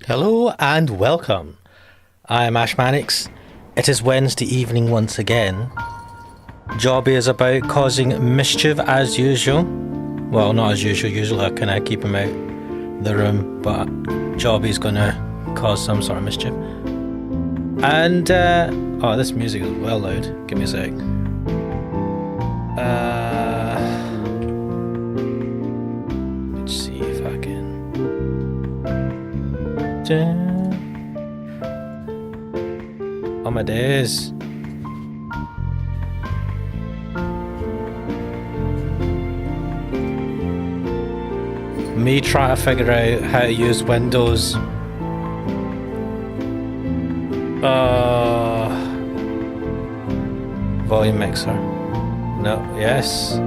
Hello and welcome. I'm Ashmanix. It is Wednesday evening once again. Jobby is about causing mischief as usual. Well, not as usual. Usually I kind of keep him out the room, but Jobby's gonna cause some sort of mischief. And, oh, this music is well loud. Give me a sec. Let's see if I can. Oh my days. Me trying to figure out how to use Windows. Volume mixer. No, yes.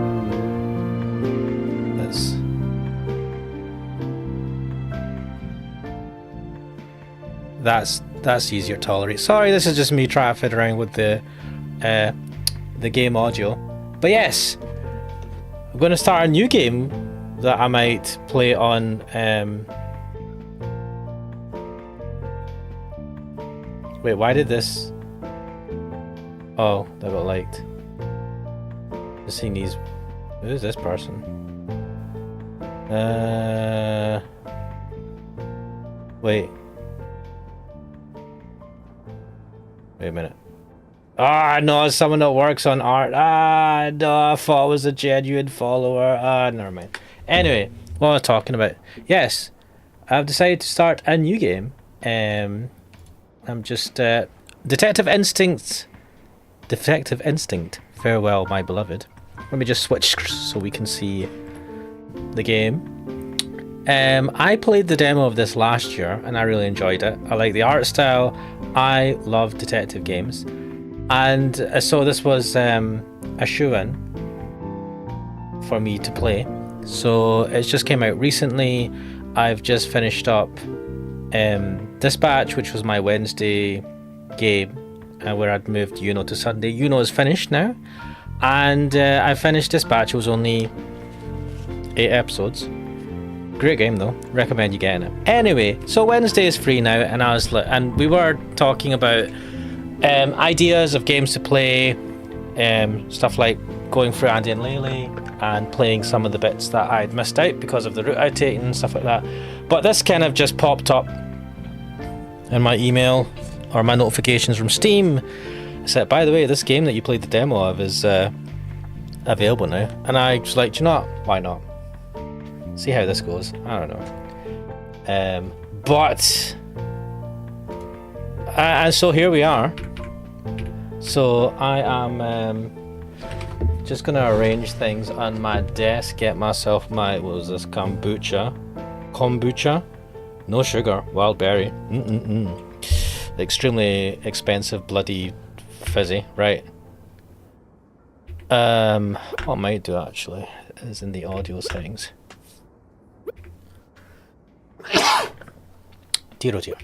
That's easier to tolerate. Sorry, this is just me trying to fit around with the game audio. But yes, I'm going to start a new game that I might play on. Wait, why did this? Oh, that got liked. Just seeing these. Who is this person? Wait. Wait a minute. Ah, no, it's someone that works on art. Ah, no, I thought it was a genuine follower. Ah, never mind. Anyway, what I was talking about. Yes, I've decided to start a new game. I'm just Detective Instinct. Farewell, my beloved. Let me just switch so we can see the game. I played the demo of this last year and I really enjoyed it. I like the art style. I love detective games. And so this was a shoe-in for me to play. So it just came out recently. I've just finished up Dispatch, which was my Wednesday game, where I'd moved Uno to Sunday. Uno is finished now. And I finished Dispatch. It was only 8 episodes. Great game though. Recommend you getting it. Anyway, so Wednesday is free now, and we were talking about ideas of games to play, stuff like going through Andy and Lele and playing some of the bits that I'd missed out because of the route I'd taken and stuff like that. But this kind of just popped up in my email or my notifications from Steam. It said, by the way, this game that you played the demo of is available now. And I was like, do you know what? Why not? See how this goes. I don't know. And so here we are. So I am just gonna arrange things on my desk. Get myself my, what was this? Kombucha. No sugar. Wild berry. Extremely expensive, bloody fizzy. Right. What I might do actually is in the audio settings. Dear oh dear.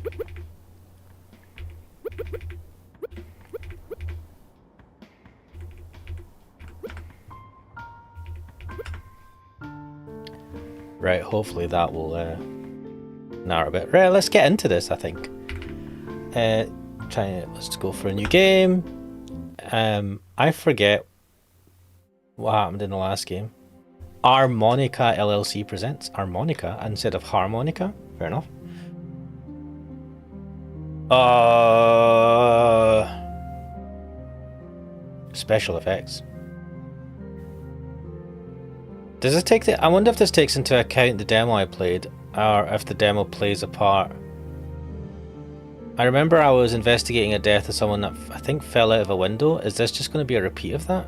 Right, hopefully that will narrow a bit. Right, let's get into this, I think. Let's go for a new game. I forget what happened in the last game. Harmonica LLC presents Harmonica instead of Harmonica. Fair enough. Special effects. Does this take I wonder if this takes into account the demo I played, or if the demo plays a part. I remember I was investigating a death of someone that I think fell out of a window. Is this just going to be a repeat of that?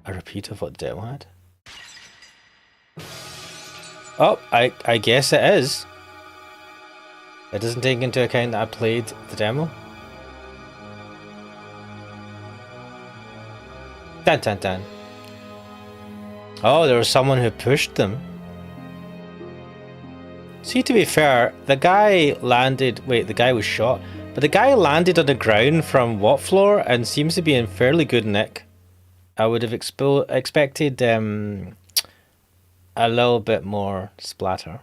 A repeat of what the demo had? Oh, I guess it is. It doesn't take into account that I played the demo. Dun dun dun. Oh, there was someone who pushed them. See, to be fair, the guy landed... Wait, the guy was shot. But the guy landed on the ground from what floor and seems to be in fairly good nick. I would have expected a little bit more splatter.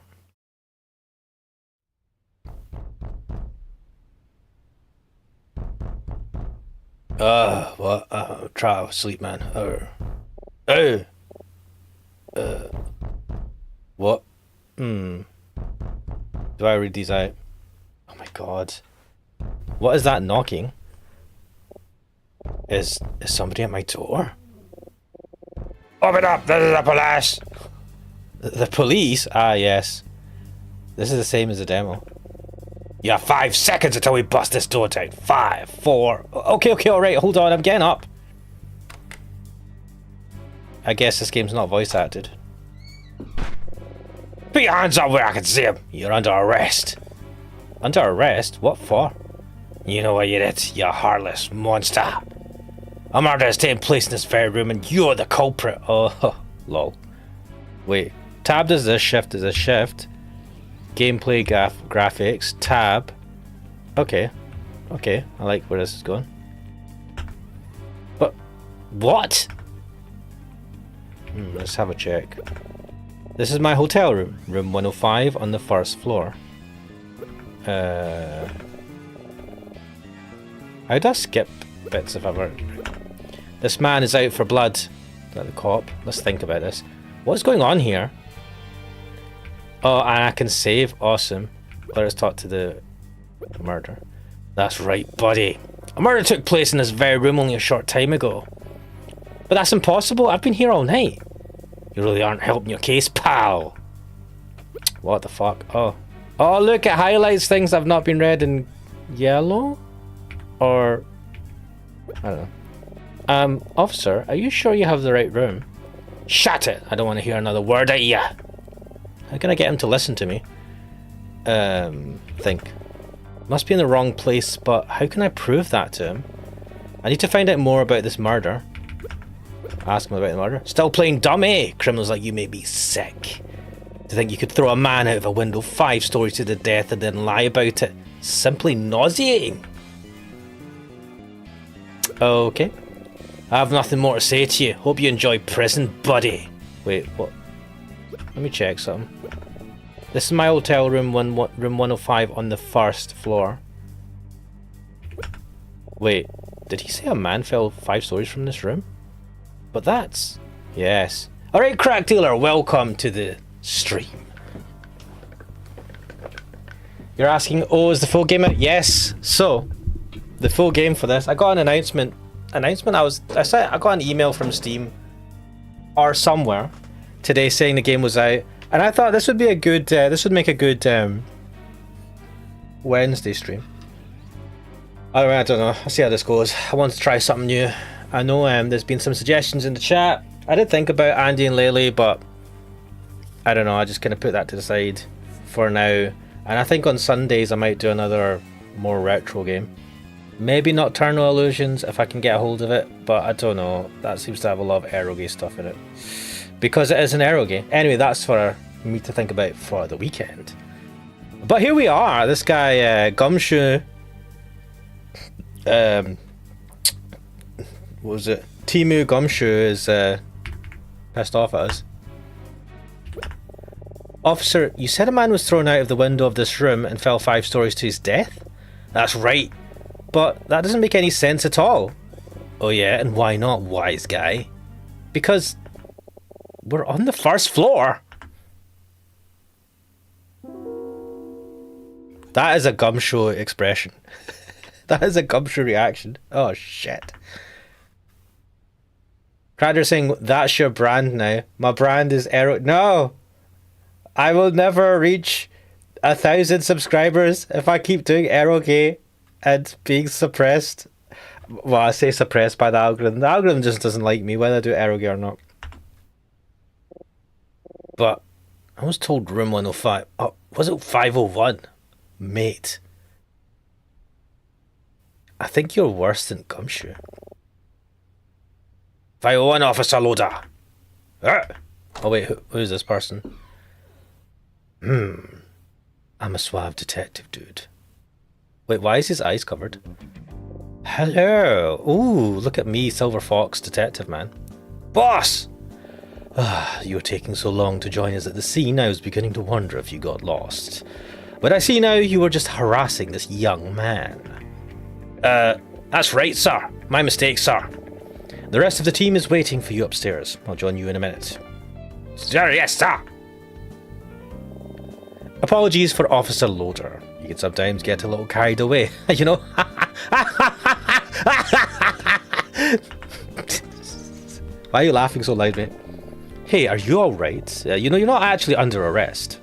What? Try to sleep, man. Oh. What? Do I read these out? Oh my god. What is that knocking? Is somebody at my door? Open up! This is the police! The police? Ah, yes. This is the same as the demo. You have 5 seconds until we bust this door down. 5, 4... Okay, alright, hold on, I'm getting up. I guess this game's not voice acted. Put your hands up where I can see them. You're under arrest. Under arrest? What for? You know what you did, you heartless monster. A murder has taken place in this very room and you're the culprit. Oh, lol. Wait, tab does this, shift is a shift. Gameplay graphics, tab. Okay, I like where this is going. But, what? Let's have a check. This is my hotel room, room 105 on the first floor. How do I skip bits if ever? This man is out for blood. Is that the cop? Let's think about this. What's going on here? Oh, and I can save. Awesome. Let us talk to the murder. That's right, buddy. A murder took place in this very room only a short time ago. But that's impossible. I've been here all night. You really aren't helping your case, pal. What the fuck? Oh, look, it highlights things that have not been read in yellow? Or... I don't know. Officer, are you sure you have the right room? Shut it! I don't want to hear another word at ya. How can I get him to listen to me? Think. Must be in the wrong place, but how can I prove that to him? I need to find out more about this murder. Ask him about the murder. Still playing dummy! Criminals like you make me sick. To think you could throw a man out of a window 5 stories to the death and then lie about it. Simply nauseating. Okay. I have nothing more to say to you. Hope you enjoy prison, buddy. Wait, what? Let me check something. This is my hotel room, room 105 on the first floor. Wait, did he say a man fell 5 stories from this room? But that's... Yes. Alright, crack dealer, welcome to the stream. You're asking, oh, is the full game out? Yes. So, the full game for this. I got an announcement. I got an email from Steam or somewhere today saying the game was out, and I thought this would be a good. This would make a good Wednesday stream. I don't know. I'll see how this goes. I want to try something new. I know there's been some suggestions in the chat. I did think about Andy and Laylee, but I don't know. I just kind of put that to the side for now. And I think on Sundays I might do another more retro game. Maybe Nocturnal Illusions if I can get a hold of it, but I don't know. That seems to have a lot of eroge stuff in it. Because it is an eroge. Anyway, that's for me to think about for the weekend. But here we are. This guy, Gumshoe... what was it? Timu Gumshoe is pissed off at us. Officer, you said a man was thrown out of the window of this room and fell 5 stories to his death? That's right. But that doesn't make any sense at all. Oh yeah, and why not, wise guy? Because we're on the first floor. That is a Gumshoe expression. That is a Gumshoe reaction. Oh shit. Crader saying, that's your brand now. My brand is Aero... No! I will never reach 1,000 subscribers if I keep doing eroge and being suppressed. Well, I say suppressed by the algorithm. The algorithm just doesn't like me whether I do eroge or not. But I was told room 105. Oh, was it 501? Mate. I think you're worse than Gumshoe. 501 Officer Loader. Oh wait, who's this person? I'm a suave detective dude. Wait, why is his eyes covered? Hello. Ooh, look at me, Silver Fox detective man. Boss! You were taking so long to join us at the scene, I was beginning to wonder if you got lost. But I see now you were just harassing this young man. That's right, sir. My mistake, sir. The rest of the team is waiting for you upstairs. I'll join you in a minute. Sir, yes, sir. Apologies for Officer Loader. You can sometimes get a little carried away, you know? Why are you laughing so loud, mate? Hey, are you alright? You know, you're not actually under arrest.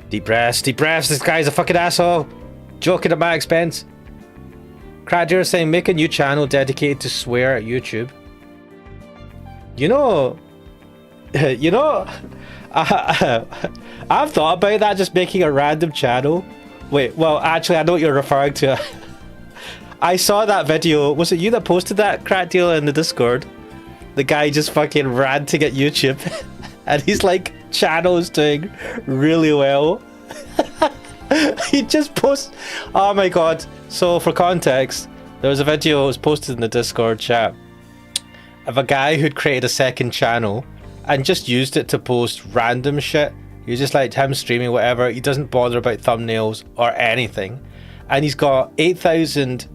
Deep breaths, this guy's a fucking asshole. Joking at my expense. Cradger saying make a new channel dedicated to swear at YouTube. You know, I've thought about that, just making a random channel. Wait, well, actually, I know what you're referring to. I saw that video. Was it you that posted that, Crackdeal, in the Discord? The guy just fucking ranting at YouTube. And he's like, channel is doing really well. He just posts. Oh my god. So, for context, there was a video that was posted in the Discord chat of a guy who'd created a second channel and just used it to post random shit. He was just like him streaming whatever. He doesn't bother about thumbnails or anything. And he's got 8,000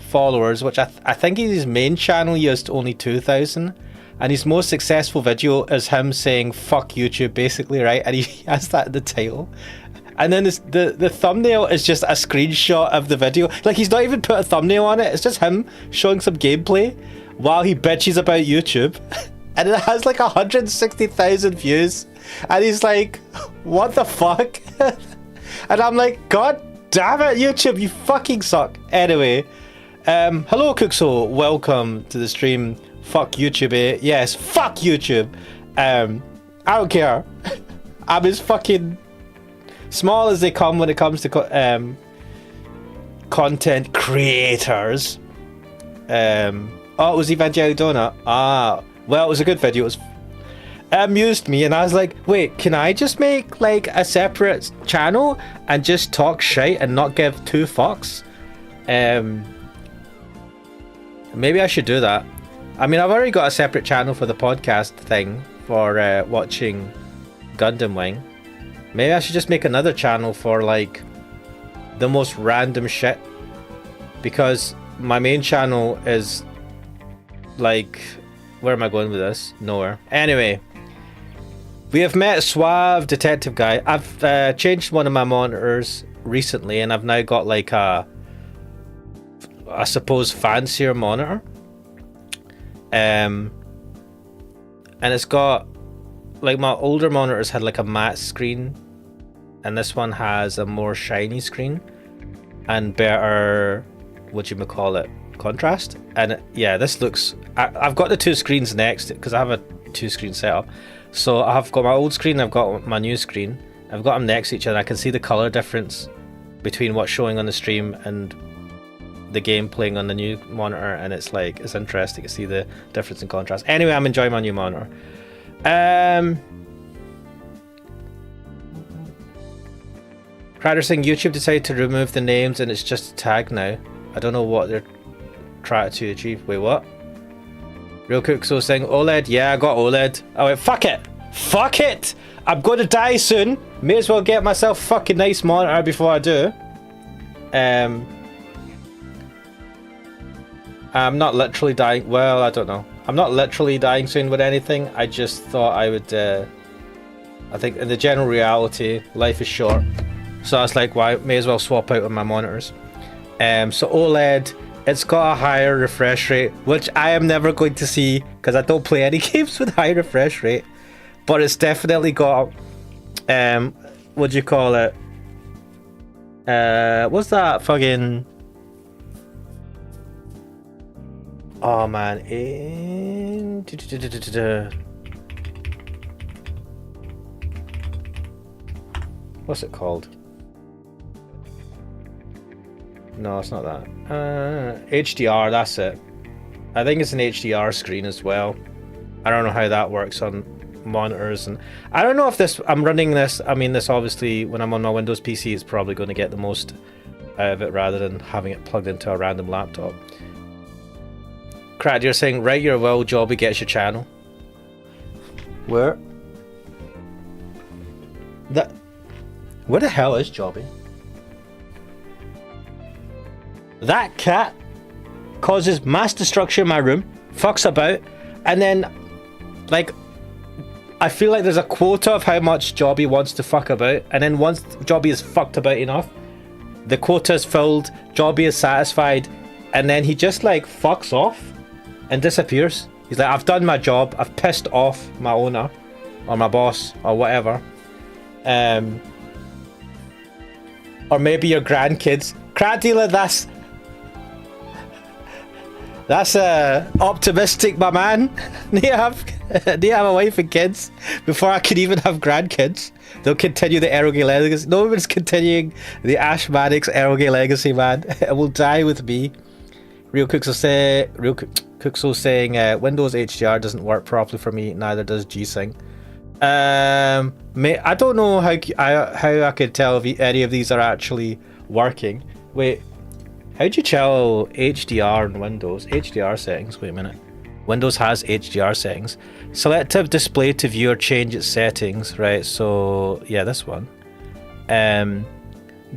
followers, which I think his main channel used only 2,000. And his most successful video is him saying fuck YouTube, basically, right? And he has that in the title. And then the thumbnail is just a screenshot of the video. Like, he's not even put a thumbnail on it. It's just him showing some gameplay while he bitches about YouTube. And it has like 160,000 views. And he's like, what the fuck? And I'm like, god damn it, YouTube, you fucking suck. Anyway, hello Cookso, welcome to the stream. Fuck YouTube, eh? Yes, fuck YouTube. I don't care. I'm as fucking small as they come when it comes to content creators. Oh, it was Evangelic Donut. Ah, well, it was a good video. It amused me, and I was like, wait, can I just make like a separate channel and just talk shit and not give two fucks? Maybe I should do that. I mean, I've already got a separate channel for the podcast thing for watching Gundam Wing. Maybe I should just make another channel for like the most random shit, because my main channel is like, where am I going with this? Nowhere. Anyway, we have met Suave Detective Guy. I've changed one of my monitors recently, and I've now got like a, I suppose, fancier monitor. And it's got, like, my older monitors had like a matte screen, and this one has a more shiny screen and better, whatchamacallit, contrast. And yeah, this looks, I've got the two screens next because I have a two screen setup. So I've got my old screen, I've got my new screen, I've got them next to each other. I can see the color difference between what's showing on the stream and the game playing on the new monitor, and it's like, it's interesting to see the difference in contrast. Anyway, I'm enjoying my new monitor. Cracker saying YouTube decided to remove the names and it's just a tag now. I don't know what they're trying to achieve. Wait, what? Real Cook so saying OLED. Yeah, I got OLED. I went, fuck it. Fuck it. I'm going to die soon. May as well get myself a fucking nice monitor before I do. I'm not literally dying. Well, I don't know. I'm not literally dying soon with anything. I just thought I would, I think in the general reality, life is short. So I was like, why? May as well swap out on my monitors. So OLED, it's got a higher refresh rate, which I am never going to see because I don't play any games with high refresh rate. But it's definitely got, what do you call it? What's that fucking? Oh man, what's it called? No, it's not that. HDR, that's it. I think it's an HDR screen as well. I don't know how that works on monitors, and I don't know if this, I'm running this, I mean, this obviously when I'm on my Windows PC it's probably going to get the most out of it rather than having it plugged into a random laptop. Crad, you're saying right your will, Jobby gets your channel. Where? Where the hell is Jobby? That cat causes mass destruction in my room, fucks about, and then, like, I feel like there's a quota of how much Jobby wants to fuck about, and then once Jobby is fucked about enough, the quota is filled, Jobby is satisfied, and then he just, like, fucks off and disappears. He's like, I've done my job, I've pissed off my owner, or my boss, or whatever. Or maybe your grandkids. Crab dealer, that's optimistic, my man. Do you have a wife and kids before I could even have grandkids? They'll continue the Eroge legacy. No one's continuing the Ash Maddox Eroge legacy, man. It will die with me. Real Cooks will say. Saying Windows HDR doesn't work properly for me. Neither does G-Sync. I don't know how I could tell if any of these are actually working. Wait, how do you tell HDR in Windows? HDR settings. Wait a minute. Windows has HDR settings. Selective display to view or change its settings. Right. So yeah, this one.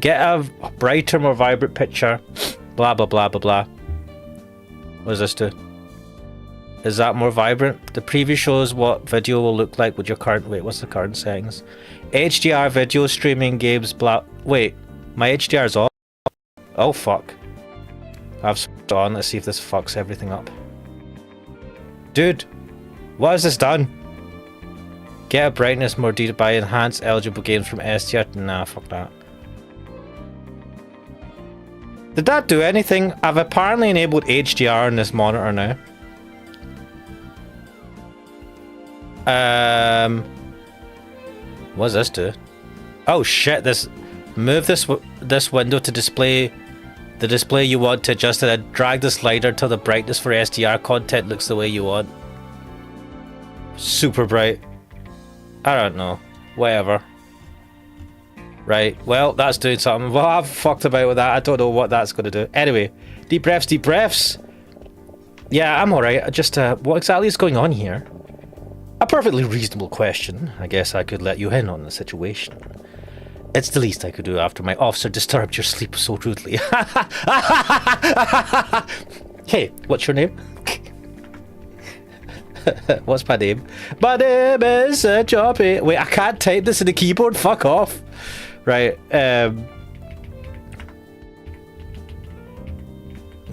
Get a brighter, more vibrant picture. Blah blah blah blah blah. What does this do? Is that more vibrant? The preview shows what video will look like with your current... Wait, what's the current settings? HDR video streaming games... Blah... Wait, my HDR is off. Oh, fuck. I've switched on. Let's see if this fucks everything up. Dude, what has this done? Get a brightness more detailed by enhance eligible games from STR. Nah, fuck that. Did that do anything? I've apparently enabled HDR on this monitor now. What does this do? Oh shit, move this window to display the display you want to adjust it, and drag the slider till the brightness for SDR content looks the way you want. Super bright. I don't know. Whatever. Right, well, that's doing something. Well, I've fucked about with that. I don't know what that's going to do. Anyway, deep breaths, deep breaths. Yeah, I'm alright. Just, what exactly is going on here? A perfectly reasonable question. I guess I could let you in on the situation. It's the least I could do after my officer disturbed your sleep so rudely. Hey, what's your name? What's my name? My name is Jobby. Wait, I can't type this in the keyboard. Fuck off. Right.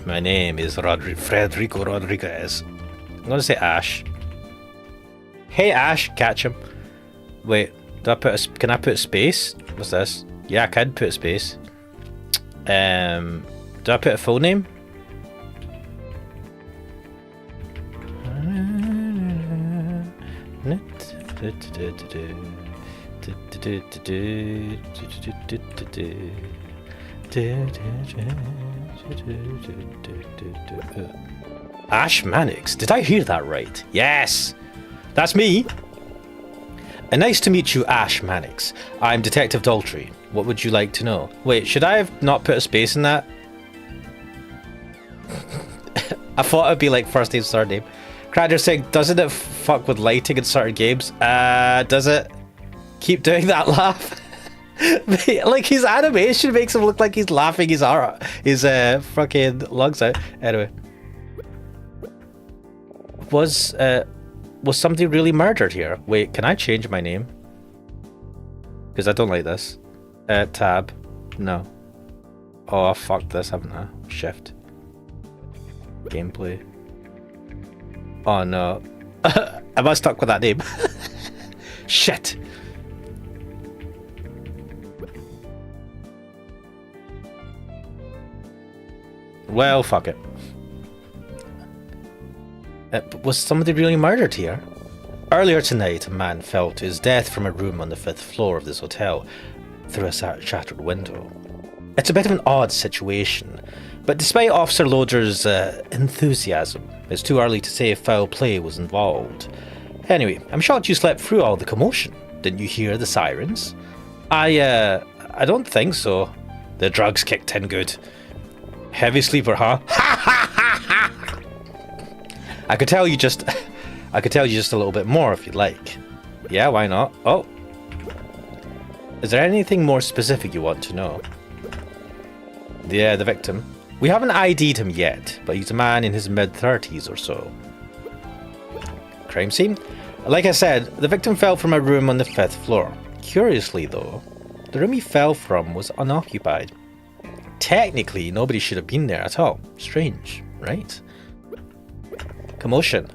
My name is Federico Rodriguez. I'm gonna say Ash. Hey Ash, catch him. Wait, can I put a space? What's this? Yeah, I can put a space. Do I put a full name? Ash Mannix, did I hear that right? Yes! That's me! And nice to meet you, Ash Mannix. I'm Detective Daltrey. What would you like to know? Wait, should I have not put a space in that? I thought it'd be like first name, third name. Crader's saying, doesn't it fuck with lighting in certain games? Does it? Keep doing that laugh. Like, his animation makes him look like he's laughing his fucking lungs out. Anyway. Was somebody really murdered here? Wait, can I change my name? Because I don't like this. Tab. No. Oh, I fucked this, haven't I? Shift. Gameplay. Oh no. Am I stuck with that name? Shit. Well, fuck it. Was somebody really murdered here? Earlier tonight, a man fell to his death from a room on the 5th floor of this hotel through a shattered window. It's a bit of an odd situation, but despite Officer Loader's enthusiasm, it's too early to say if foul play was involved. Anyway, I'm shocked you slept through all the commotion. Didn't you hear the sirens? I don't think so. The drugs kicked in good. Heavy sleeper, huh? I could tell you just a little bit more if you'd like. Yeah, why not? Oh. Is there anything more specific you want to know? Yeah, the victim. We haven't ID'd him yet, but he's a man in his mid-30s or so. Crime scene? Like I said, the victim fell from a room on the 5th floor. Curiously though, the room he fell from was unoccupied. Technically, nobody should have been there at all. Strange, right? Commotion.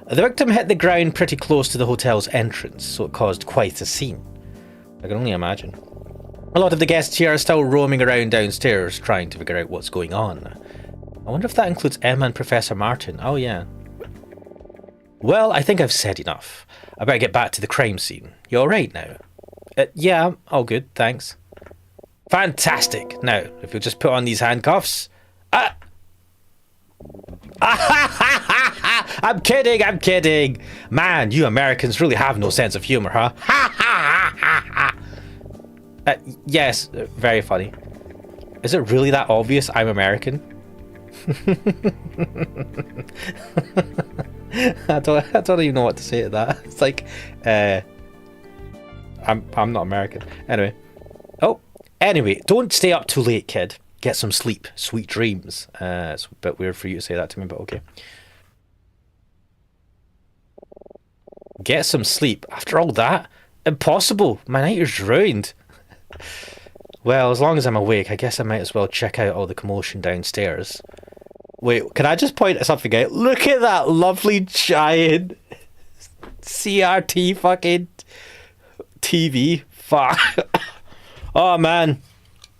The victim hit the ground pretty close to the hotel's entrance, so it caused quite a scene. I can only imagine. A lot of the guests here are still roaming around downstairs, trying to figure out what's going on. I wonder if that includes Emma and Professor Martin. Oh yeah. Well, I think I've said enough. I better get back to the crime scene. You alright now? Yeah, all good, thanks. Fantastic. Now, if you'll just put on these handcuffs. I'm kidding. Man, you Americans really have no sense of humor, huh? Yes, very funny. Is it really that obvious I'm American? I don't even know what to say to that. It's like, I'm not American. Anyway, don't stay up too late, kid. Get some sleep. Sweet dreams. It's a bit weird for you to say that to me, but okay. Get some sleep. After all that? Impossible. My night is ruined. Well, as long as I'm awake, I guess I might as well check out all the commotion downstairs. Wait, can I just point something out? Look at that lovely giant CRT fucking TV. Fuck. Oh man.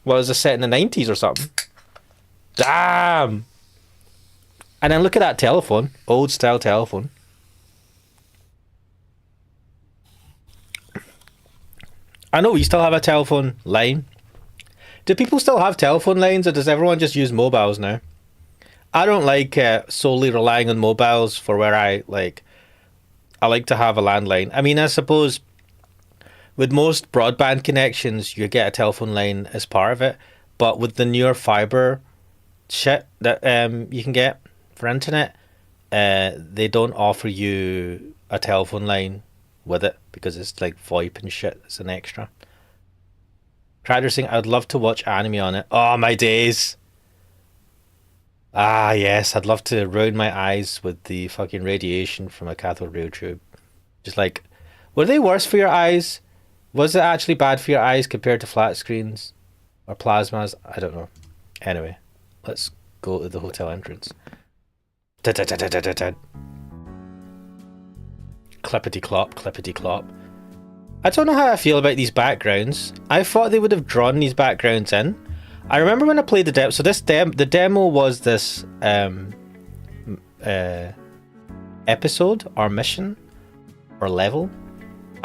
What was this set in the 90s or something? Damn. And then look at that telephone. Old style telephone. I know we still have a telephone line. Do people still have telephone lines, or does everyone just use mobiles now? I don't like solely relying on mobiles for where I like to have a landline. I mean, I suppose with most broadband connections, you get a telephone line as part of it. But with the newer fiber shit that you can get for internet, they don't offer you a telephone line with it because it's like VoIP and shit. It's an extra. Crider saying, I'd love to watch anime on it. Oh, my days. Ah, yes. I'd love to ruin my eyes with the fucking radiation from a cathode ray tube. Just like, were they worse for your eyes? Was it actually bad for your eyes compared to flat screens or plasmas? I don't know. Anyway, let's go to the hotel entrance. Clippity clop, clippity clop. I don't know how I feel about these backgrounds. I thought they would have drawn these backgrounds in. I remember when I played the demo. So this the demo was this episode or mission or level,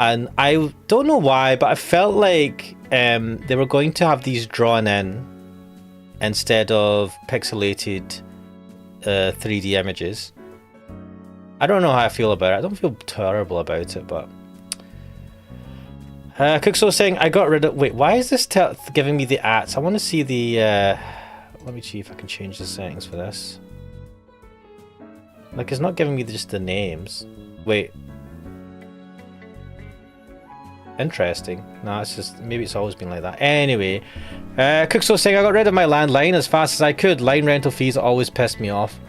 and I don't know why, but I felt like they were going to have these drawn in instead of pixelated 3D images. I don't know how I feel about it. I don't feel terrible about it, but Cookso saying I got rid of. Wait, why is this giving me the ats? I want to see the. Let me see if I can change the settings for this. Like, it's not giving me just the names. Wait. Interesting. No, it's just maybe it's always been like that. Anyway, Cookso saying I got rid of my landline as fast as I could. Line rental fees always pissed me off.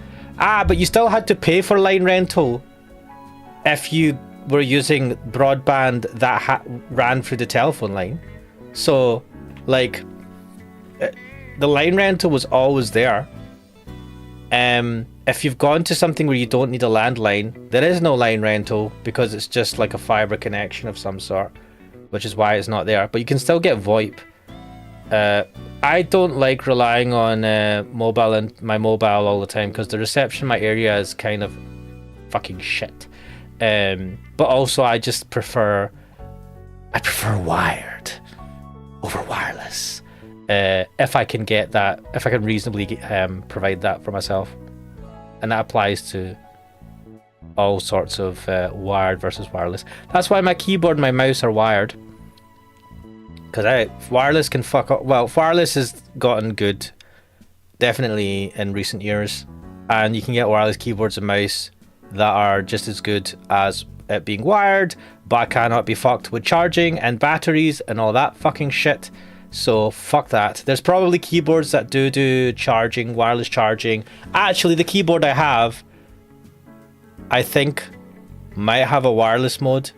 Ah, but you still had to pay for line rental if you were using broadband that ran through the telephone line. So, like, the line rental was always there. If you've gone to something where you don't need a landline, there is no line rental because it's just like a fiber connection of some sort, which is why it's not there. But you can still get VoIP. I don't like relying on my mobile all the time because the reception in my area is kind of fucking shit. But also I just prefer wired over wireless. If I can get that, if I can reasonably provide that for myself, and that applies to all sorts of wired versus wireless. That's why my keyboard and my mouse are wired. Because wireless can fuck up. Well, wireless has gotten good, definitely in recent years, and you can get wireless keyboards and mouse that are just as good as it being wired, but cannot be fucked with charging and batteries and all that fucking shit. So fuck that. There's probably keyboards that do charging, wireless charging. Actually, the keyboard I have, I think, might have a wireless mode.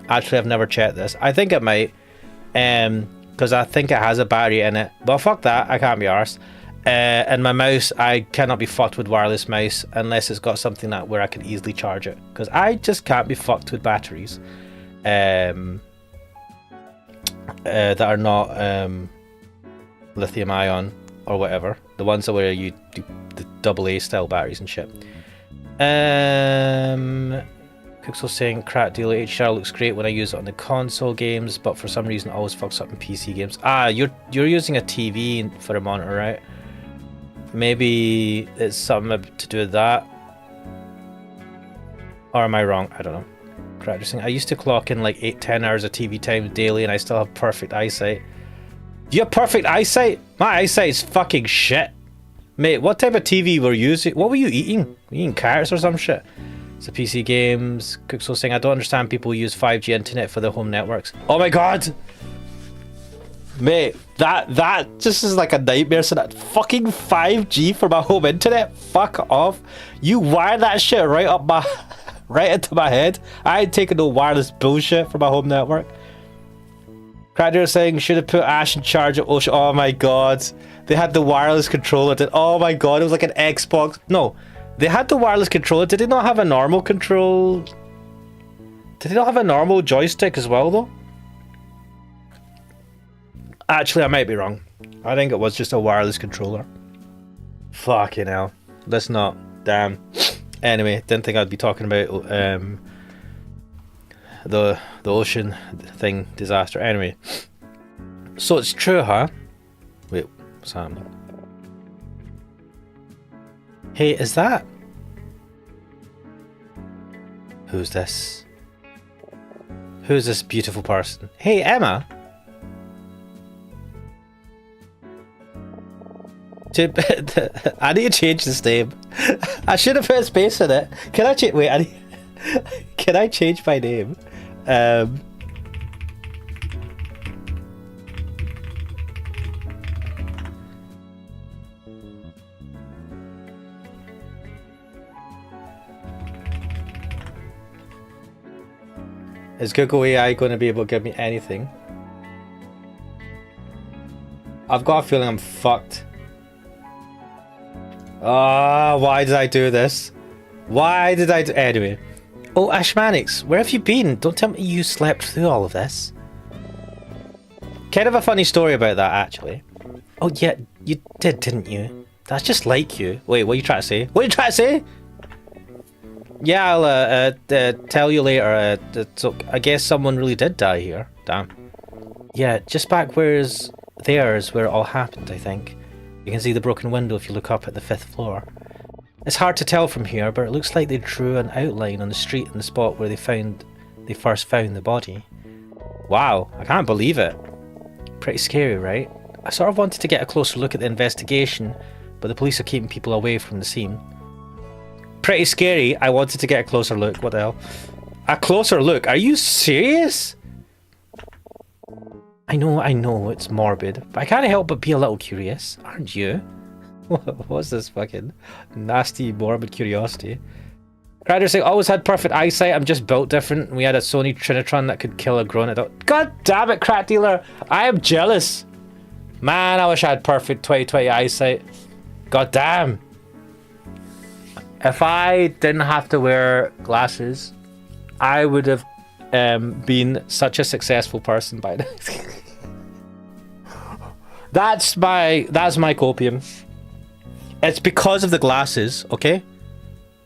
Actually, I've never checked this. I think it might, because I think it has a battery in it. But fuck that, I can't be arsed. And my mouse, I cannot be fucked with wireless mouse unless it's got something that where I can easily charge it. Because I just can't be fucked with batteries that are not lithium ion or whatever. The ones that where you do the AA style batteries and shit. Pixel saying crap deal HDR looks great when I use it on the console games, but for some reason it always fucks up in PC games. Ah, you're using a TV for a monitor, right? Maybe it's something to do with that. Or am I wrong? I don't know. Crap saying I used to clock in like 8-10 hours of TV time daily and I still have perfect eyesight. Do you have perfect eyesight? My eyesight is fucking shit. Mate, what type of TV were you using? What were you eating? Were you eating carrots or some shit? It's the PC games. Cookso saying I don't understand people who use 5G internet for their home networks. Oh my god! Mate, that just is like a nightmare. So that fucking 5G for my home internet? Fuck off. You wire that shit right up my... right into my head. I ain't taking no wireless bullshit for my home network. Cracker saying should have put Ash in charge of Ocean. Oh my god. They had the wireless controller. Oh my god, it was like an Xbox. No. They had the wireless controller. Did they not have a normal control? Did they not have a normal joystick as well, though? Actually, I might be wrong. I think it was just a wireless controller. Fucking hell. Let's not. Damn. Anyway, didn't think I'd be talking about the ocean thing disaster. Anyway. So it's true, huh? Wait, what's happening? Hey, is that... Who's this? Who's this beautiful person? Hey, Emma! I need to change this name. I should have put a space in it. Can I change... Wait, can I change my name? Is Google AI going to be able to give me anything? I've got a feeling I'm fucked. Ah, why did I do this? Why did I do... Anyway. Oh, Ashmanix, where have you been? Don't tell me you slept through all of this. Kind of a funny story about that, actually. Oh, yeah, you did, didn't you? That's just like you. Wait, what are you trying to say? What are you trying to say? Yeah, I'll tell you later. So I guess someone really did die here. Damn. Yeah, just back there is where it all happened, I think. You can see the broken window if you look up at the 5th floor. It's hard to tell from here, but it looks like they drew an outline on the street in the spot where they first found the body. Wow, I can't believe it. Pretty scary, right? I sort of wanted to get a closer look at the investigation, but the police are keeping people away from the scene. Pretty scary. I wanted to get a closer look. What the hell? A closer look? Are you serious? I know, it's morbid, but I can't help but be a little curious, aren't you? What's this fucking nasty, morbid curiosity? Ryder saying, always had perfect eyesight, I'm just built different. We had a Sony Trinitron that could kill a grown adult. God damn it, Crack Dealer! I am jealous! Man, I wish I had perfect 20/20 eyesight. God damn! If I didn't have to wear glasses, I would have been such a successful person by now. That's my copium. It's because of the glasses, okay?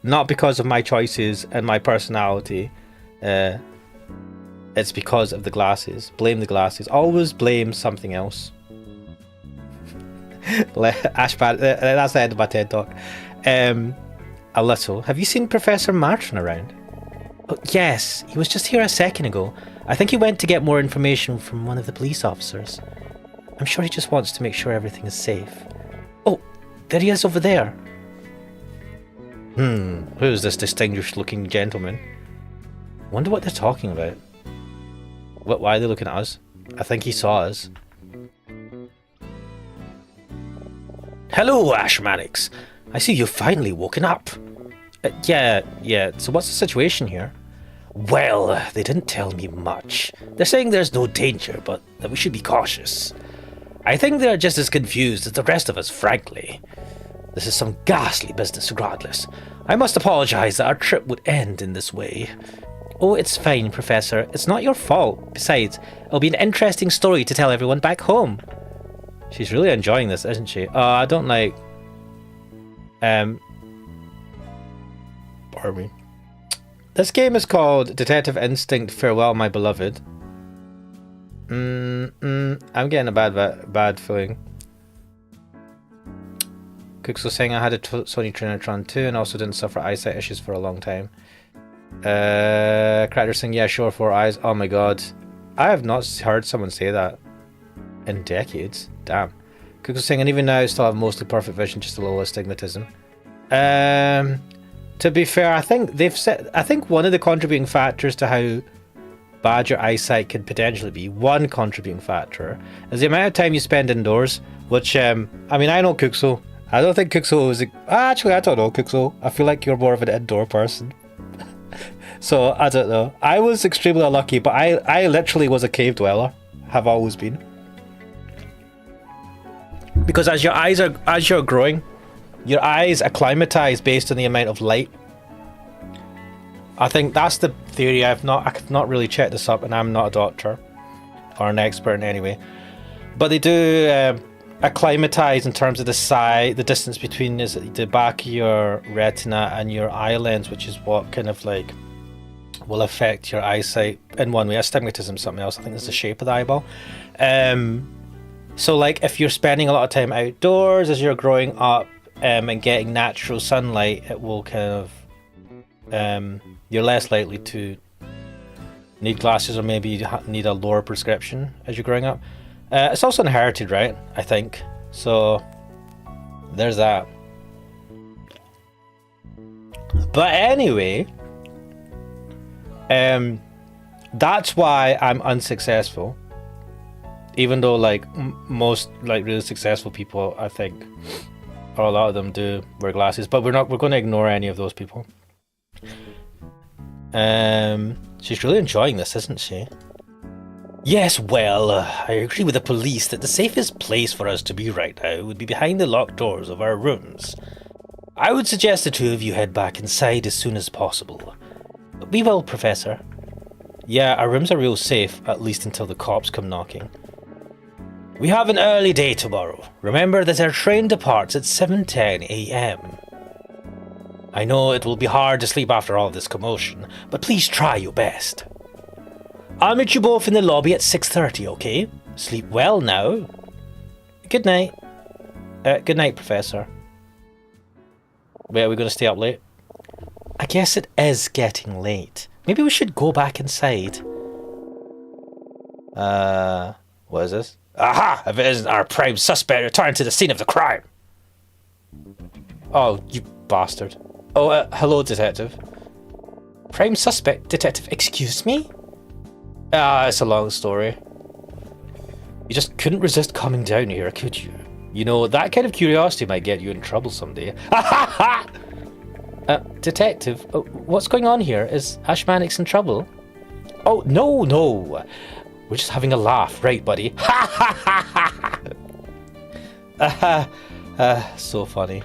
Not because of my choices and my personality. It's because of the glasses. Blame the glasses. Always blame something else. Ashpad, that's the end of my TED Talk. A little. Have you seen Professor Martin around? Oh, yes, he was just here a second ago. I think he went to get more information from one of the police officers. I'm sure he just wants to make sure everything is safe. Oh, there he is over there. Who's this distinguished looking gentleman? Wonder what they're talking about. Why are they looking at us? I think he saw us. Hello, Ashmanix. I see you've finally woken up. Yeah. So what's the situation here? Well, they didn't tell me much. They're saying there's no danger, but that we should be cautious. I think they're just as confused as the rest of us, frankly. This is some ghastly business regardless. I must apologize that our trip would end in this way. Oh, it's fine, Professor. It's not your fault. Besides, it'll be an interesting story to tell everyone back home. She's really enjoying this, isn't she? Oh, I don't like... Pardon me. This game is called Detective Instinct Farewell, My Beloved. I'm getting a bad feeling. Cooks was saying I had a Sony Trinitron 2 and also didn't suffer eyesight issues for a long time. Cracker saying, yeah, sure, 4 eyes. Oh my god. I have not heard someone say that in decades. Damn. Cooks was saying, and even now I still have mostly perfect vision, just a little astigmatism. To be fair, I think one of the contributing factors to how bad your eyesight could potentially be, one contributing factor, is the amount of time you spend indoors, which, I mean, I know Kuxo. I don't think Kuxo is... Actually, I don't know, Kuxo. I feel like you're more of an indoor person. So, I don't know. I was extremely unlucky, but I literally was a cave dweller. Have always been. Because as you're growing, your eyes acclimatize based on the amount of light. I think that's the theory. I've not really checked this up, and I'm not a doctor or an expert in any way. But they do acclimatize in terms of the distance between the back of your retina and your eye lens, which is what kind of like will affect your eyesight in one way. Astigmatism is something else. I think it's the shape of the eyeball. So like if you're spending a lot of time outdoors as you're growing up and getting natural sunlight, it will kind of you're less likely to need glasses, or maybe you need a lower prescription as you're growing up. It's also inherited, right? I think. So there's that. But anyway, that's why I'm unsuccessful. Even though like most like really successful people, I think, or a lot of them do wear glasses, but we're going to ignore any of those people. She's really enjoying this, isn't she? Yes, well, I agree with the police that the safest place for us to be right now would be behind the locked doors of our rooms. I would suggest the two of you head back inside as soon as possible. We will, Professor. Yeah, our rooms are real safe, at least until the cops come knocking. We have an early day tomorrow. Remember that our train departs at 7:10 a.m. I know it will be hard to sleep after all this commotion, but please try your best. I'll meet you both in the lobby at 6:30, okay? Sleep well now. Good night. Good night, Professor. Wait, are we going to stay up late? I guess it is getting late. Maybe we should go back inside. What is this? Aha! If it isn't our prime suspect, return to the scene of the crime. Oh, you bastard. Oh, hello, Detective. Prime suspect, Detective, excuse me? It's a long story. You just couldn't resist coming down here, could you? You know, that kind of curiosity might get you in trouble someday. Detective, what's going on here? Is Ashmanix in trouble? Oh, no. We're just having a laugh, right, buddy? So funny.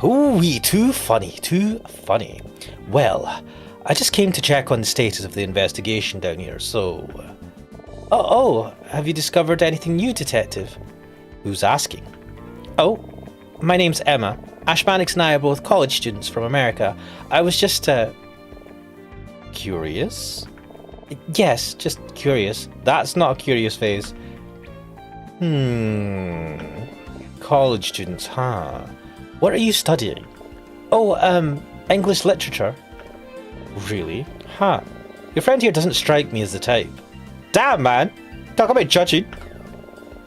Ooh-wee, too funny. Well, I just came to check on the status of the investigation down here, so... Oh, have you discovered anything new, Detective? Who's asking? Oh, my name's Emma. Ashmanix and I are both college students from America. I was just, curious? Yes, just curious. That's not a curious phase. College students, huh? What are you studying? Oh, English literature. Really? Huh. Your friend here doesn't strike me as the type. Damn, man! Talk about judging.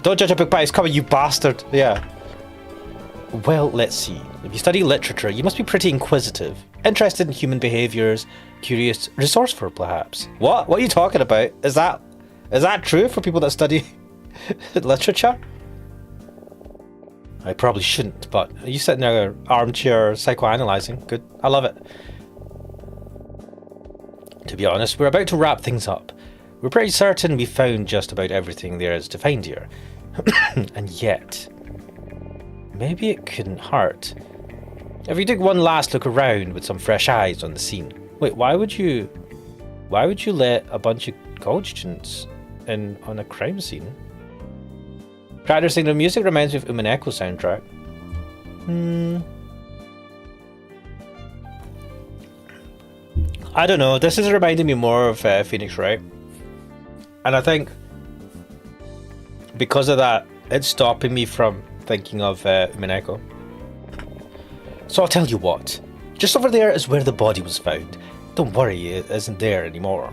Don't judge a book by its cover, you bastard. Yeah. Well, let's see. If you study literature, you must be pretty inquisitive. Interested in human behaviours, curious, resourceful perhaps. What? What are you talking about? Is that true for people that study literature? I probably shouldn't, but you sitting there armchair psychoanalyzing. Good. I love it. To be honest, we're about to wrap things up. We're pretty certain we found just about everything there is to find here. And yet, maybe it couldn't hurt if we took one last look around with some fresh eyes on the scene. Wait, why would you let a bunch of college students in on a crime scene? Cractor saying the music reminds me of Umineko soundtrack. I don't know. This is reminding me more of Phoenix Wright, and I think because of that, it's stopping me from thinking of Umineko. So I'll tell you what. Just over there is where the body was found. Don't worry, it isn't there anymore.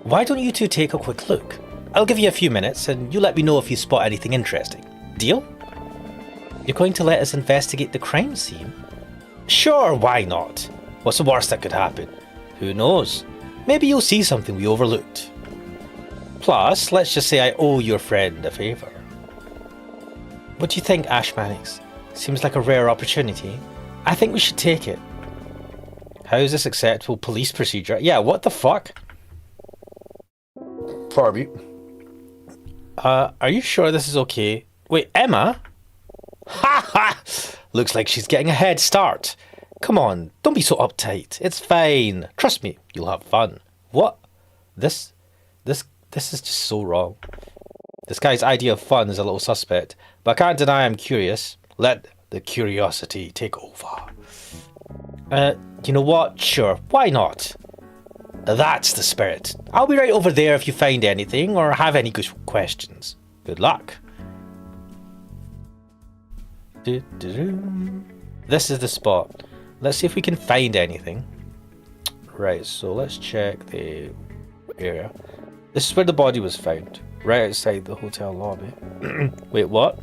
Why don't you two take a quick look? I'll give you a few minutes and you let me know if you spot anything interesting. Deal? You're going to let us investigate the crime scene? Sure, why not? What's the worst that could happen? Who knows? Maybe you'll see something we overlooked. Plus, let's just say I owe your friend a favour. What do you think, Ash Mannix? Seems like a rare opportunity. I think we should take it. How is this acceptable police procedure? Yeah, what the fuck? Pardon me. Are you sure this is okay? Wait, Emma? Ha ha! Looks like she's getting a head start. Come on, don't be so uptight. It's fine. Trust me, you'll have fun. What? This is just so wrong. This guy's idea of fun is a little suspect, but I can't deny I'm curious. Let the curiosity take over. You know what? Sure, why not? That's the spirit. I'll be right over there if you find anything or have any good questions. Good luck. This is the spot. Let's see if we can find anything. Right, so let's check the area. This is where the body was found, right outside the hotel lobby. Wait, what?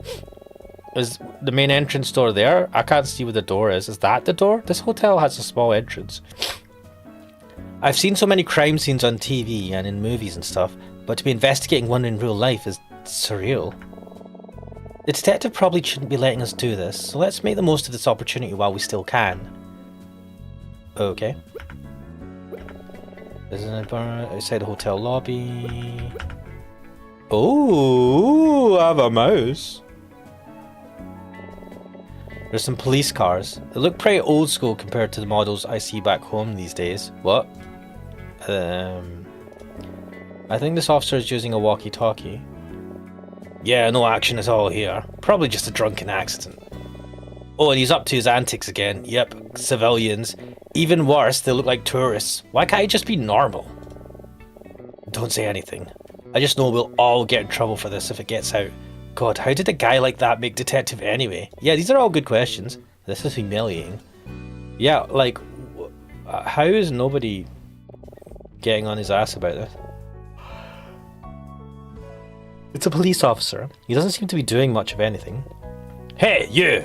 Is the main entrance door there? I can't see where the door is. Is that the door? This hotel has a small entrance. I've seen so many crime scenes on TV and in movies and stuff, but to be investigating one in real life is surreal. The detective probably shouldn't be letting us do this, so let's make the most of this opportunity while we still can. Okay. Isn't it outside the hotel lobby? Oh, I have a mouse. There's some police cars. They look pretty old school compared to the models I see back home these days. What? I think this officer is using a walkie-talkie. Yeah, no action at all here. Probably just a drunken accident. Oh, and he's up to his antics again. Yep, civilians. Even worse, they look like tourists. Why can't he just be normal? Don't say anything. I just know we'll all get in trouble for this if it gets out. God, how did a guy like that make detective anyway? Yeah, these are all good questions. This is humiliating. Yeah, like, how is nobody getting on his ass about this? It's a police officer. He doesn't seem to be doing much of anything. Hey, you!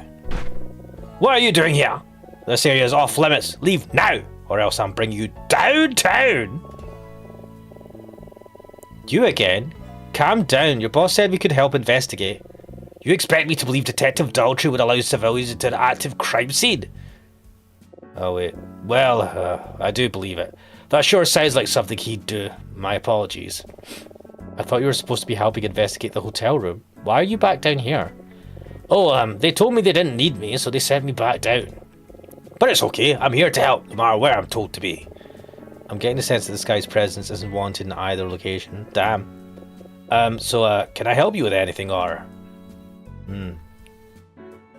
What are you doing here? This area is off limits. Leave now, or else I'm bringing you downtown! You again? Calm down. Your boss said we could help investigate. You expect me to believe Detective Daltrey would allow civilians into an active crime scene? Oh wait. Well, I do believe it. That sure sounds like something he'd do. My apologies. I thought you were supposed to be helping investigate the hotel room. Why are you back down here? Oh, they told me they didn't need me, so they sent me back down. But it's okay. I'm here to help, no matter where I'm told to be. I'm getting the sense that this guy's presence isn't wanted in either location. Damn. So can I help you with anything, or?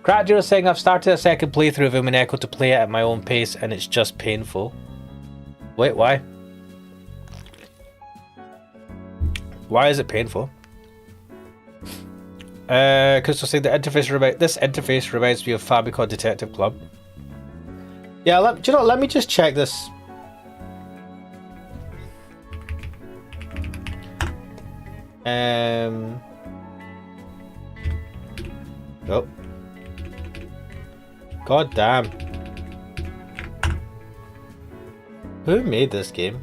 Cractor is saying I've started a second playthrough of Umineko to play it at my own pace, and it's just painful. Wait, why? Why is it painful? Crystal saying the interface this interface reminds me of Famicom Detective Club. Yeah, do you know? Let me just check this. Oh. God damn. Who made this game?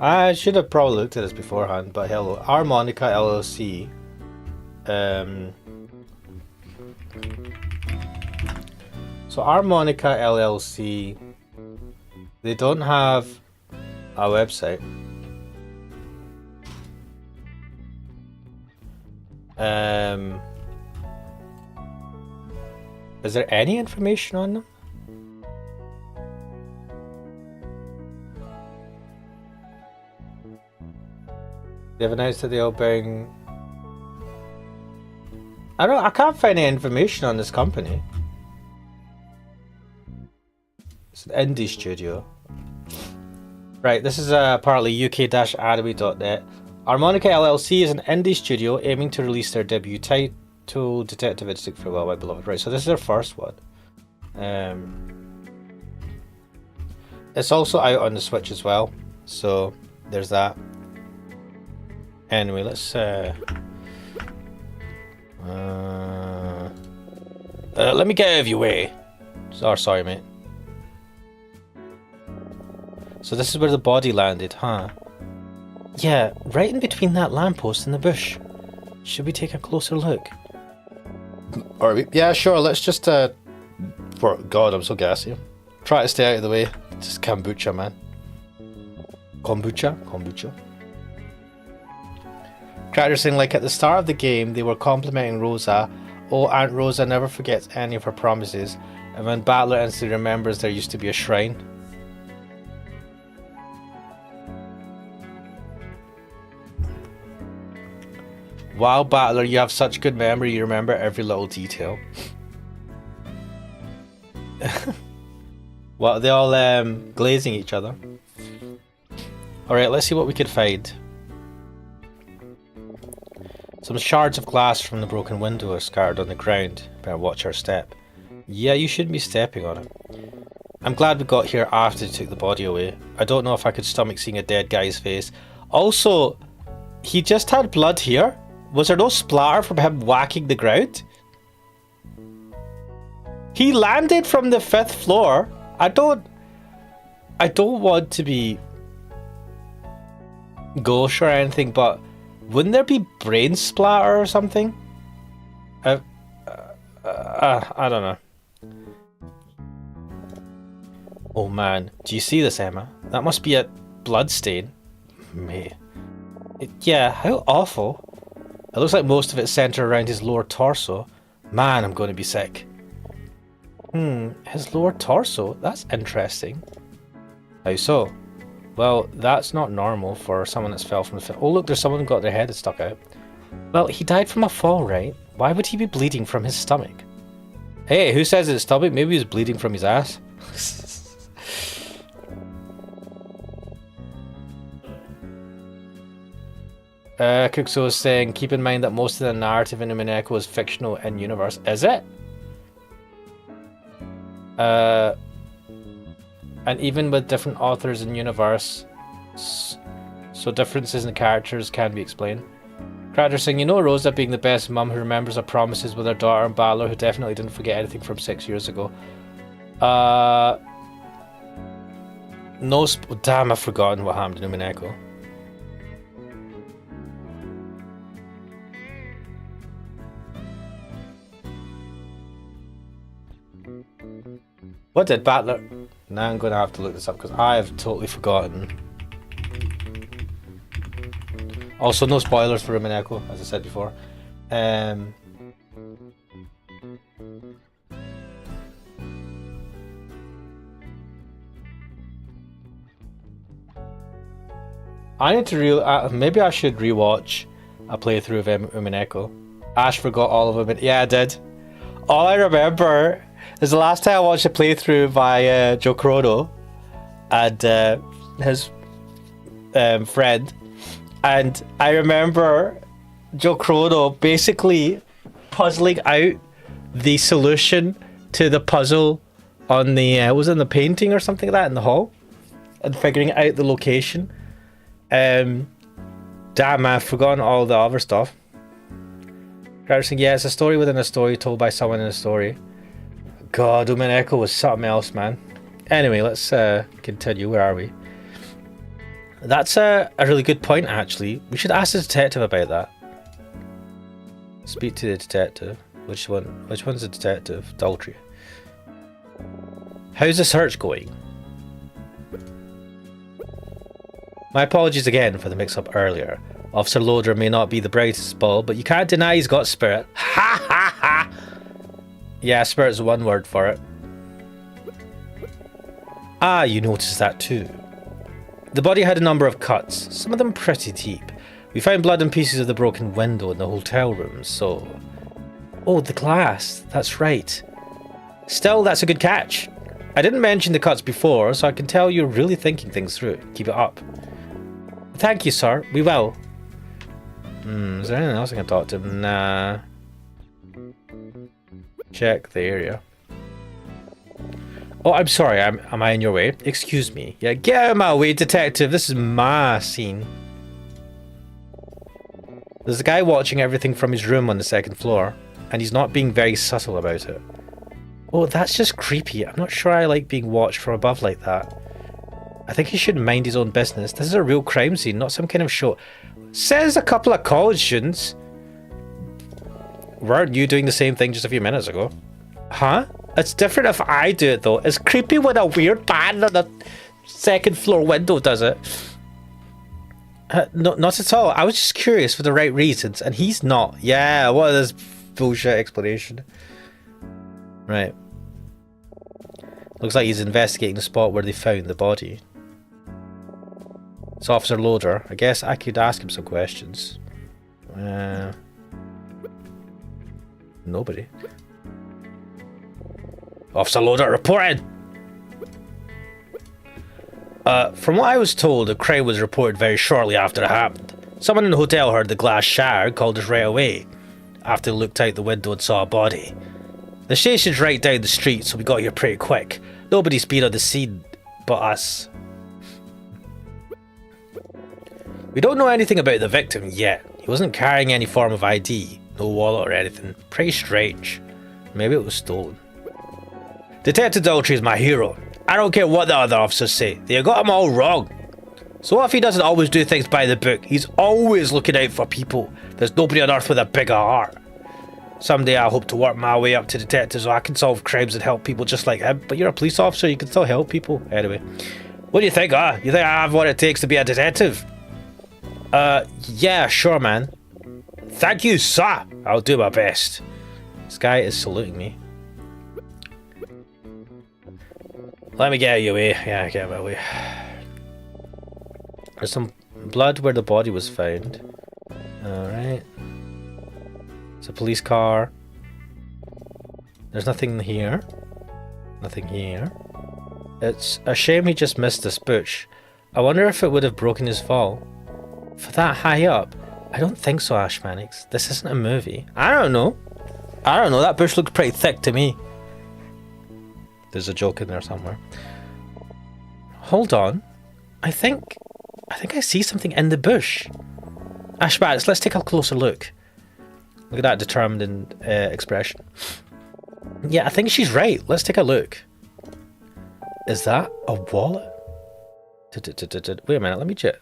I should have probably looked at this beforehand, but hello. Harmonica LLC. So Harmonica LLC, they don't have a website. Is there any information on them? They've announced that they'll bring... I can't find any information on this company. It's an indie studio. Right, this is partly uk-anime.net. Harmonica LLC is an indie studio aiming to release their debut title, Detective Instinct Farewell, My Beloved. Right, so this is their first one. It's also out on the Switch as well, so there's that. Anyway, let's let me get out of your way. Sorry, mate. So this is where the body landed, huh? Yeah, right in between that lamppost and the bush. Should we take a closer look? Alright, yeah, sure. Let's just for God, I'm so gassy. Try to stay out of the way. Just kombucha, man. Kombucha. Characters saying, like at the start of the game, they were complimenting Rosa. Oh, Aunt Rosa never forgets any of her promises. And when Battler instantly remembers there used to be a shrine. Wow, Battler, you have such good memory. You remember every little detail. What, are they all glazing each other? Alright, let's see what we could find. Some shards of glass from the broken window are scattered on the ground. Better watch our step. Yeah, you shouldn't be stepping on it. I'm glad we got here after they took the body away. I don't know if I could stomach seeing a dead guy's face. Also, he just had blood here? Was there no splatter from him whacking the ground? He landed from the 5th floor. I don't want to be gauche or anything, but wouldn't there be brain splatter or something? I don't know. Oh man, do you see this, Emma? That must be a blood stain. Mate. Yeah, how awful. It looks like most of it's centered around his lower torso. Man, I'm going to be sick. His lower torso? That's interesting. How so? Well, that's not normal for someone that's fell from the... Oh look, there's someone who got their head stuck out. Well, he died from a fall, right? Why would he be bleeding from his stomach? Hey, who says it's stomach? Maybe he's bleeding from his ass. Kuxo is saying, keep in mind that most of the narrative in Umineko is fictional in universe. Is it? And even with different authors in universe, so differences in the characters can be explained. Character saying, you know Rosa being the best mum who remembers her promises with her daughter, and Battler who definitely didn't forget anything from 6 years ago. No damn, I've forgotten what happened in Umineko. What did Battler... Now I'm going to have to look this up because I have totally forgotten. Also, no spoilers for Umineko, as I said before. I need to maybe I should rewatch a playthrough of Umineko. Ash forgot all of them. Yeah, I did. All I remember is the last time I watched a playthrough by Joe Crono and his friend, and I remember Joe Crono basically puzzling out the solution to the puzzle on the was it in the painting or something like that in the hall, and figuring out the location. Damn, I've forgotten all the other stuff. Saying, yeah, it's a story within a story told by someone in a story. God, Umineko was something else, man. Anyway, let's continue. Where are we? That's a really good point, actually. We should ask the detective about that. Speak to the detective. Which one? Which one's the detective? Daltrey. How's the search going? My apologies again for the mix-up earlier. Officer Loader may not be the brightest bulb, but you can't deny he's got spirit. Ha ha ha! Yeah, spirit's one word for it. Ah, you noticed that too. The body had a number of cuts, some of them pretty deep. We found blood and pieces of the broken window in the hotel room, so... Oh, the glass. That's right. Still, that's a good catch. I didn't mention the cuts before, so I can tell you're really thinking things through. Keep it up. Thank you, sir. We will. Is there anything else I can talk to him? Nah. Check the area. Oh, I'm sorry. Am I in your way? Excuse me. Yeah, get out of my way, detective. This is my scene. There's a guy watching everything from his room on the second floor, and he's not being very subtle about it. Oh, that's just creepy. I'm not sure I like being watched from above like that. I think he should mind his own business. This is a real crime scene, not some kind of show. Says a couple of college students. Weren't you doing the same thing just a few minutes ago? Huh? It's different if I do it though. It's creepy when a weird man on the second floor window does it. No, not at all. I was just curious for the right reasons, and he's not. Yeah, what is this bullshit explanation? Right. Looks like he's investigating the spot where they found the body. It's Officer Loader. I guess I could ask him some questions. Nobody. Officer Loader, reporting! From what I was told, the crime was reported very shortly after it happened. Someone in the hotel heard the glass shatter and called us right away, after they looked out the window and saw a body. The station's right down the street, so we got here pretty quick. Nobody's been on the scene but us. We don't know anything about the victim yet. He wasn't carrying any form of ID, no wallet or anything. Pretty strange. Maybe it was stolen. Detective Daltrey is my hero. I don't care what the other officers say. They got him all wrong. So what if he doesn't always do things by the book? He's always looking out for people. There's nobody on earth with a bigger heart. Someday I hope to work my way up to detective so I can solve crimes and help people just like him. But you're a police officer, you can still help people. Anyway. What do you think, You think I have what it takes to be a detective? Yeah, sure, man. Thank you, sir. I'll do my best. This guy is saluting me. Let me get out of your way. Yeah, get out of my way. There's some blood where the body was found. Alright. It's a police car. There's nothing here. Nothing here. It's a shame he just missed this bush. I wonder if it would have broken his fall. For that high up? I don't think so, Ash Mannix. This isn't a movie. I don't know. That bush looked pretty thick to me. There's a joke in there somewhere. Hold on. I think I see something in the bush. Ash Mannix, let's take a closer look. Look at that determined expression. Yeah, I think she's right. Let's take a look. Is that a wallet? Wait a minute, let me check.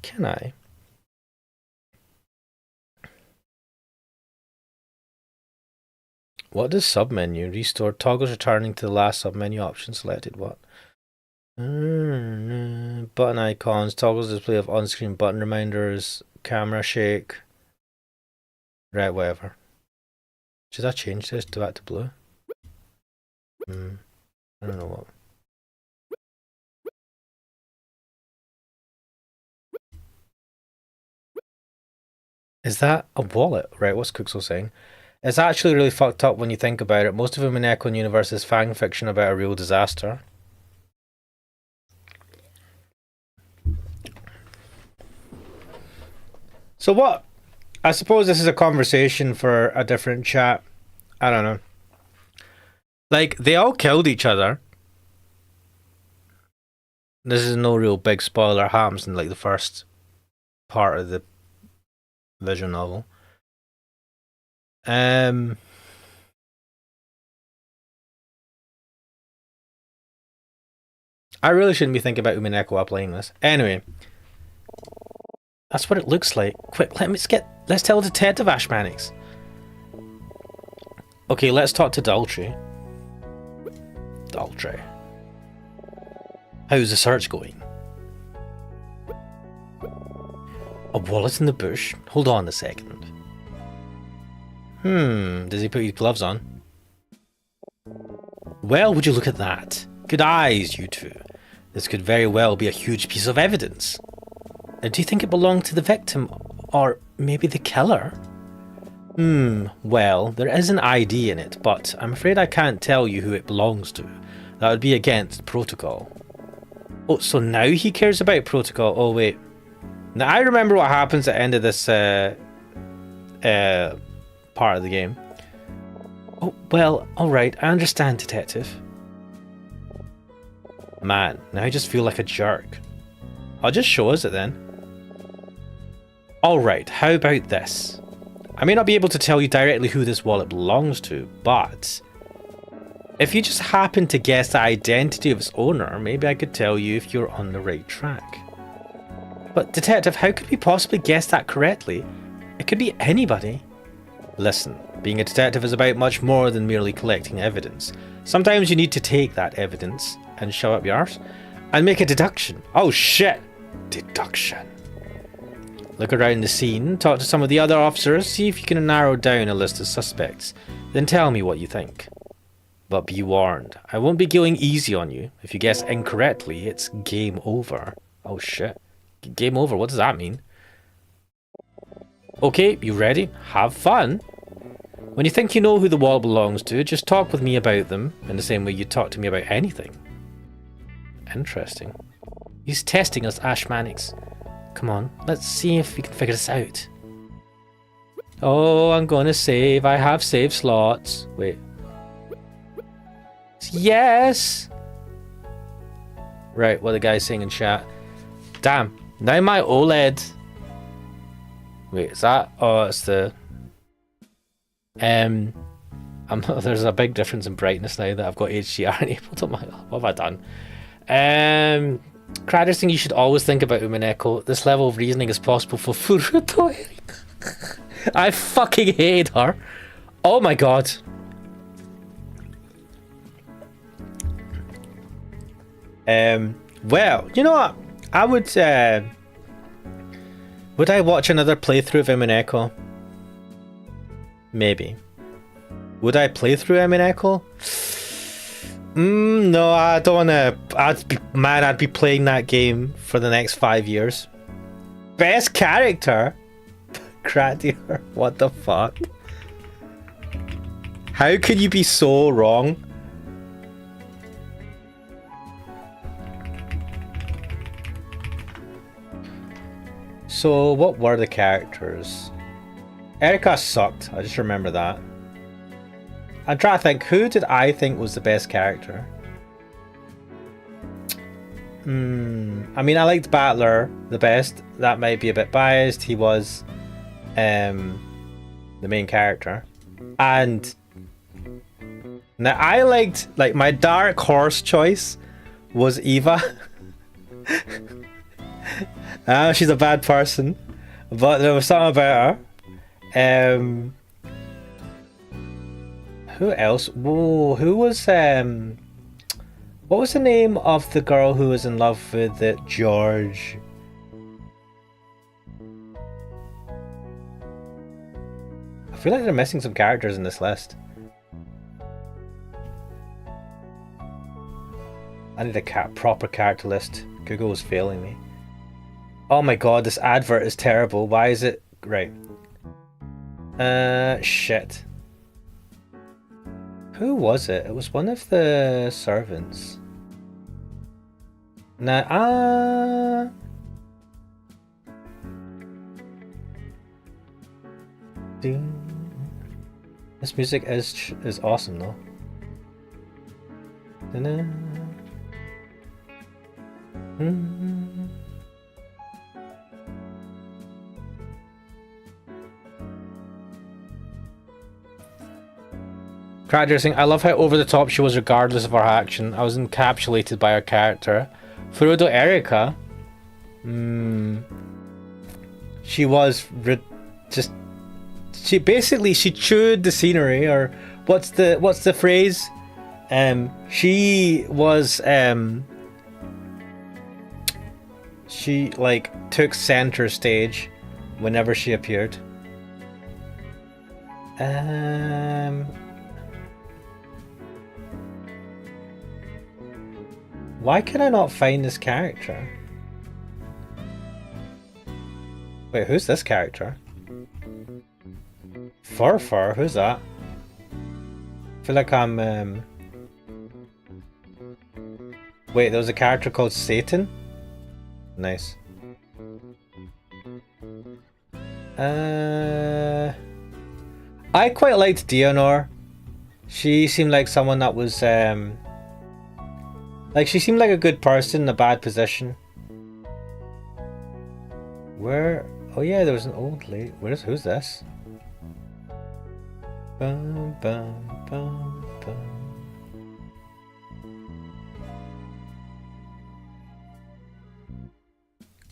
Can I? What does submenu? Restore toggles returning to the last submenu option selected. What? Button icons, toggles display of on-screen button reminders, camera shake. Right, whatever. Should I change this to back to blue? I don't know what. Is that a wallet? Right, what's Cookso saying? It's actually really fucked up when you think about it. Most of them in Echoing Universe is fan fiction about a real disaster. So what? I suppose this is a conversation for a different chat. I don't know. Like, they all killed each other. This is no real big spoiler. Happens in like the first part of the visual novel. I really shouldn't be thinking about Umineko while playing this. Anyway, that's what it looks like. Quick, let's tell Detective Ashmanix. Okay, let's talk to Daltrey. Daltrey. How's the search going? A wallet in the bush? Hold on a second. Does he put his gloves on? Well, would you look at that? Good eyes, you two. This could very well be a huge piece of evidence. Do you think it belonged to the victim, or maybe the killer? Well, there is an ID in it, but I'm afraid I can't tell you who it belongs to. That would be against protocol. Oh, so now he cares about protocol? Oh, wait. Now, I remember what happens at the end of this part of the game. Oh, well, alright, I understand, Detective. Man, now I just feel like a jerk. I'll just show us it then. Alright, how about this? I may not be able to tell you directly who this wallet belongs to, but if you just happen to guess the identity of its owner, maybe I could tell you if you're on the right track. But Detective, how could we possibly guess that correctly? It could be anybody. Listen, being a detective is about much more than merely collecting evidence. Sometimes you need to take that evidence and shove up your arse and make a deduction. Oh shit! Deduction. Look around the scene, talk to some of the other officers, see if you can narrow down a list of suspects. Then tell me what you think. But be warned, I won't be going easy on you. If you guess incorrectly, it's game over. Oh shit. Game over, what does that mean? Okay, you ready? Have fun. When you think you know who the wall belongs to, just talk with me about them in the same way you talk to me about anything. Interesting. He's testing us, Ashmanix. Come on, let's see if we can figure this out. Oh, I'm gonna save. I have save slots. Wait. Yes! Right, what the guy's saying in chat. Damn, now my OLED. Wait, is that? Oh, it's the... I'm not, there's a big difference in brightness now that I've got HDR enabled on my... What have I done? Craddock saying you should always think about Umineko. This level of reasoning is possible for Furuto. I fucking hate her. Oh my god. Well, you know what? I would I watch another playthrough of Umineko? Maybe. Would I play through Umineko? No, I don't wanna. I'd be playing that game for the next 5 years. Best character? Gradier, what the fuck? How could you be so wrong? So, what were the characters? Erika sucked, I just remember that. I'm trying to think, who did I think was the best character? I mean, I liked Battler the best. That might be a bit biased. He was the main character. And now I liked, like, my dark horse choice was Eva. She's a bad person, but there was something about her. Who else? Whoa, who was what was the name of the girl who was in love with George? I feel like they're missing some characters in this list. I need a proper character list. Google is failing me. Oh my god, this advert is terrible. Why is it... Right. Shit. Who was it? It was one of the servants. Now, this music is awesome though. Character saying, I love how over the top she was regardless of her action. I was encapsulated by her character. Furudo Erika. She was she chewed the scenery, or what's the phrase? She was she like took center stage whenever she appeared. Why can I not find this character? Wait, who's this character? Fur, who's that? I feel like I'm Wait, there was a character called Satan? Nice. I quite liked Dionor. She seemed like someone that was like, she seemed like a good person in a bad position. Where? Oh yeah, there was an old lady. Who's this? Bum, bum, bum, bum.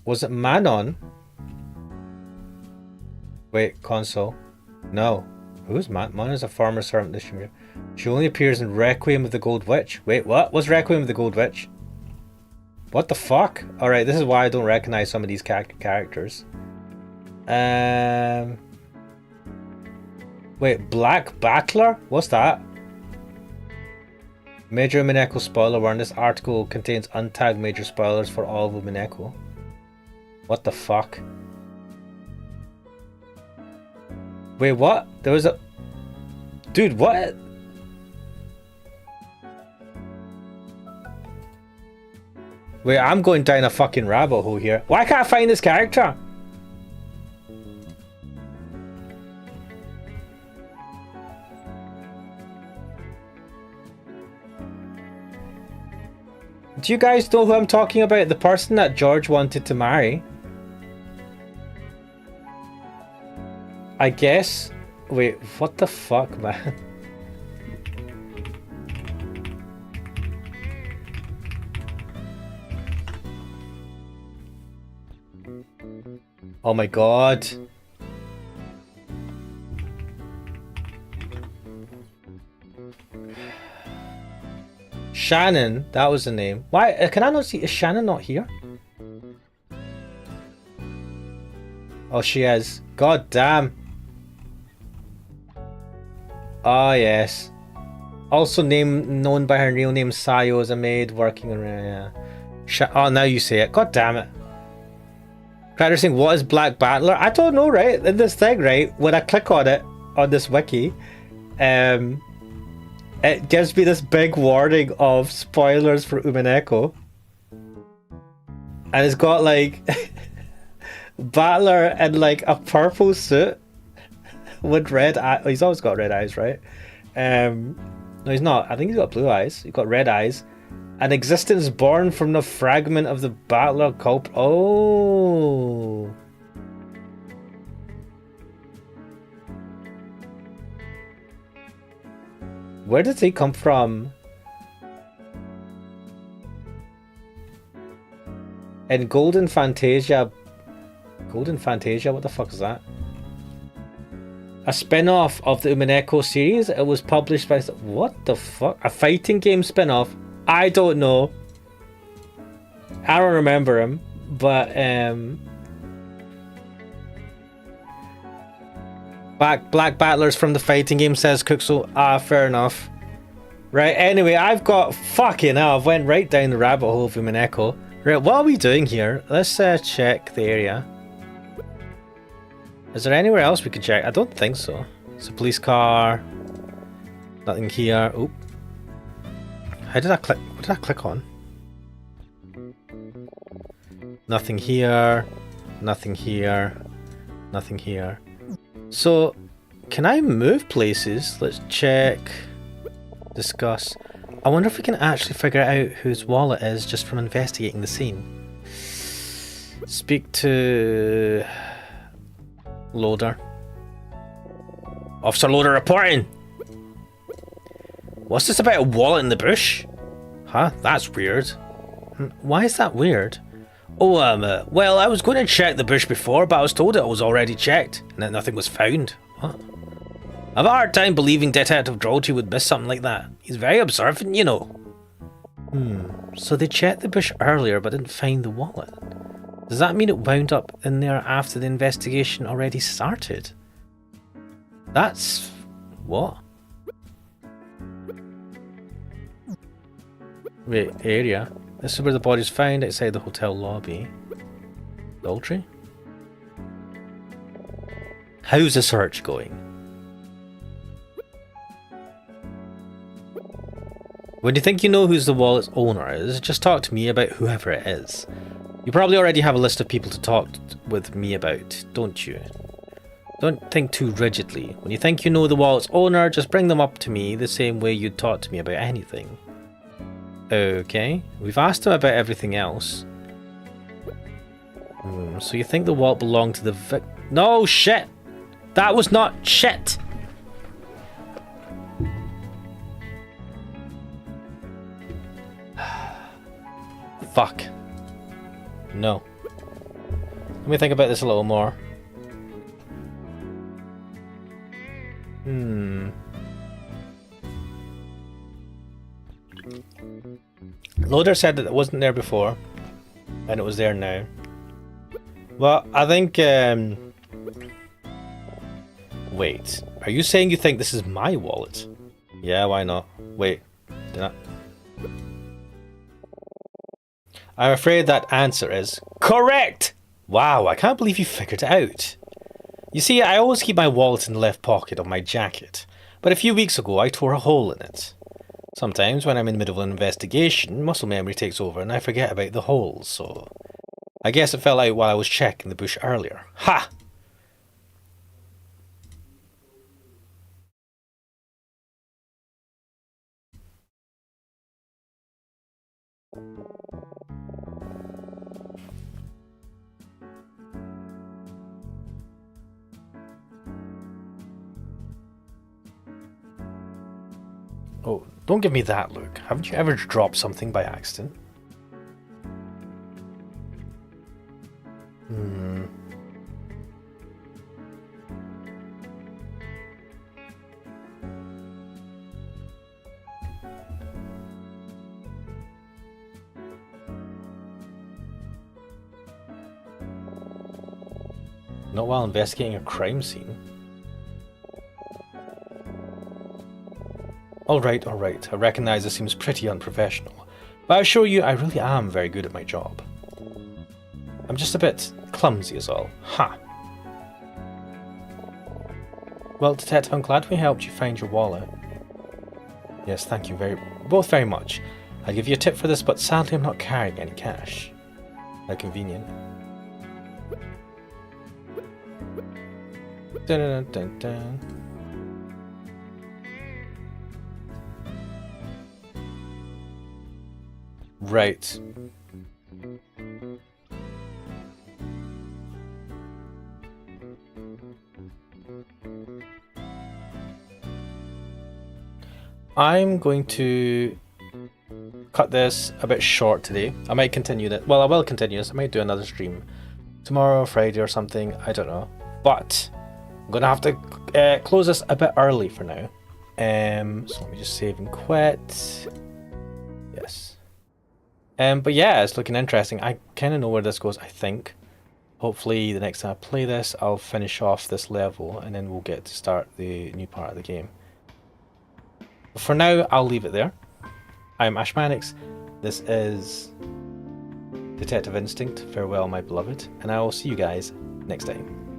Was it Manon? Wait, console. No. Who's Manon? Manon is a former servant distributor. She only appears in Requiem of the Gold Witch. Wait, what? What's Requiem of the Gold Witch? What the fuck? Alright, this is why I don't recognize some of these characters. Wait, Black Battler? What's that? Major Umineko spoiler warning. This article contains untagged major spoilers for all of Umineko. What the fuck? Wait, what? There was a... Dude, what? Wait, I'm going down a fucking rabbit hole here. Why can't I find this character? Do you guys know who I'm talking about? The person that George wanted to marry? I guess. Wait, what the fuck, man? Oh my god. Shannon, that was the name. Why can I not see? Is Shannon not here? Oh, she is. God damn. Ah, yes. Also known by her real name, Sayo, as a maid working on... oh, now you say it. God damn it. Crowder saying, what is Black Battler? I don't know, right? In this thing, right? When I click on it, on this wiki, it gives me this big warning of spoilers for Umineko. And it's got, like... Battler in, like, a purple suit. With red eyes. Oh, he's always got red eyes, right? No, he's not. I think he's got blue eyes. He's got red eyes. An existence born from the fragment of the battler cult. Oh. Where did he come from? In Golden Fantasia. Golden Fantasia? What the fuck is that? A spin-off of the Umineko series. It was published by... What the fuck? A fighting game spin-off? I don't know. I don't remember him. But, Black Battlers from the fighting game, says Cookso. Ah, fair enough. Right, anyway, I've got... Fucking hell, I've went right down the rabbit hole of Umineko. Right, what are we doing here? Let's check the area. Is there anywhere else we can check? I don't think so. It's a police car. Nothing here. Oop. How did I click? What did I click on? Nothing here. Nothing here. Nothing here. So, can I move places? Let's check. Discuss. I wonder if we can actually figure out whose wallet is just from investigating the scene. Speak to... Loader. Officer Loader reporting! What's this about a wallet in the bush? Huh? That's weird. Why is that weird? Oh, well, I was going to check the bush before, but I was told it was already checked, and that nothing was found. What? I've a hard time believing Detective Drolty would miss something like that. He's very observant, you know. So they checked the bush earlier, but didn't find the wallet. Does that mean it wound up in there after the investigation already started? That's... what? Wait, area? This is where the body's found, outside the hotel lobby. Daltrey? How's the search going? When you think you know who's the wallet's owner is, just talk to me about whoever it is. You probably already have a list of people to talk with me about, don't you? Don't think too rigidly. When you think you know the wallet's owner, just bring them up to me the same way you'd talk to me about anything. Okay, we've asked him about everything else. So you think the wallet belonged to the No, shit! That was not shit! Fuck. No. Let me think about this a little more. Loader said that it wasn't there before, and it was there now. Well, I think, wait, are you saying you think this is my wallet? Yeah, why not? Wait, did I... I'm afraid that answer is correct! Wow, I can't believe you figured it out. You see, I always keep my wallet in the left pocket of my jacket, but a few weeks ago I tore a hole in it. Sometimes when I'm in the middle of an investigation, muscle memory takes over and I forget about the holes, so... I guess it fell out while I was checking the bush earlier. Ha! Oh, don't give me that look. Haven't you ever dropped something by accident? Not while investigating a crime scene. Alright, I recognise this seems pretty unprofessional, but I assure you I really am very good at my job. I'm just a bit clumsy is all. Ha! Well, Detective, I'm glad we helped you find your wallet. Yes, thank you both very much. I'll give you a tip for this, but sadly I'm not carrying any cash. How convenient. Dun dun dun dun. Right. I'm going to cut this a bit short today. I might continue that. Well, I will continue this. I might do another stream tomorrow, Friday or something. I don't know. But I'm going to have to close this a bit early for now. So let me just save and quit. Yes. But yeah, it's looking interesting. I kind of know where this goes, I think. Hopefully the next time I play this, I'll finish off this level and then we'll get to start the new part of the game. But for now, I'll leave it there. I'm Ashmanix. This is Detective Instinct. Farewell, my beloved. And I will see you guys next time.